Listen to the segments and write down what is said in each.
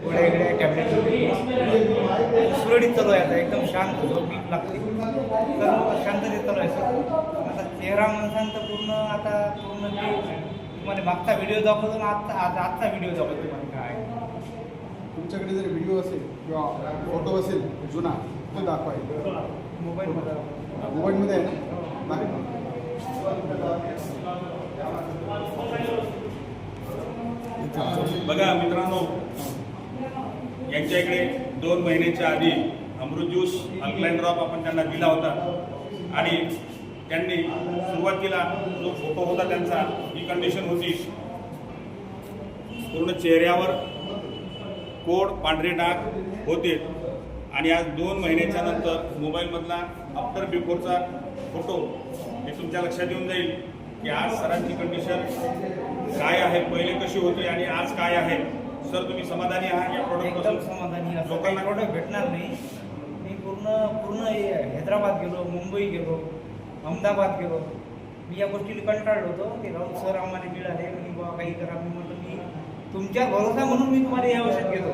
वेगळ्या टॅबलेट सुरळीत चालू आहे. आता एकदम शांत झोप लागते, सर्व शांततेत चालू आहे सर. आता चेहरा माणसांचा पूर्ण ते तुम्हाला मागचा व्हिडिओ दाखवतो ना, आजचा व्हिडिओ दाखवतो तुम्हाला काय. तुमच्याकडे जर व्हिडिओ असेल किंवा फोटो असेल जुना तो दाखवायचा मोबाईलमध्ये आहे ना. बघा मित्रांनो, यांच्या इकडे 2 महिन्याच्या आधी अमृत ज्यूस अल्कलाइन ड्रॉप आपण त्यांना दिला होता आणि त्यांनी सुरुवातीला जो फोटो होता त्यांचा, ही कंडिशन होती, पूर्ण चेहऱ्यावर कोड पांढरे डाग होते. आणि आज 2 महिन्याच्या नंतर मोबाईलमधला आफ्टर बिफोरचा फोटो हे तुमच्या लक्षात येऊन जाईल की आज सरांची कंडिशन काय आहे, पहिले कशी होती आणि आज काय आहे. सर तुम्ही समाधानी आहात या एकदम प्रोडक्ट? समाधानी. लोकांना प्रोडक्ट भेटणार नाही. मी पूर्ण हैदराबाद गेलो, मुंबई गेलो, अहमदाबाद गेलो. मी या गोष्टीला कंटाळलो होतो. ते राहुल सर आम्हाला मिळाले आणि बाबा काही करा. मी म्हटलं मी तुमच्या भरोसा म्हणून मी तुम्हाला या औषध घेतो.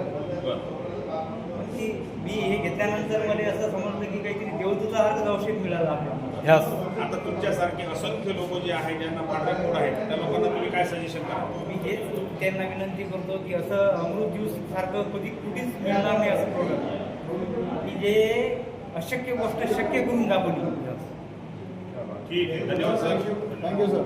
पण ती मी हे घेतल्यानंतर मला असं समजलं की काहीतरी देवदूतासारखंच औषध मिळालं आपल्याला. आता तुमच्यासारखे असंख्य लोक जे आहेत ज्यांना पांढरे कोड आहेत त्या लोकांना तुम्ही काय सजेशन करा? मी हेच त्यांना विनंती करतो की असं अमृत ज्यूस सारखं कुठेच मिळणार नाही असं प्रोडक्ट की जे अशक्य गोष्ट शक्य करून दाखवली. ठीक आहे, धन्यवाद सर. Thank you sir.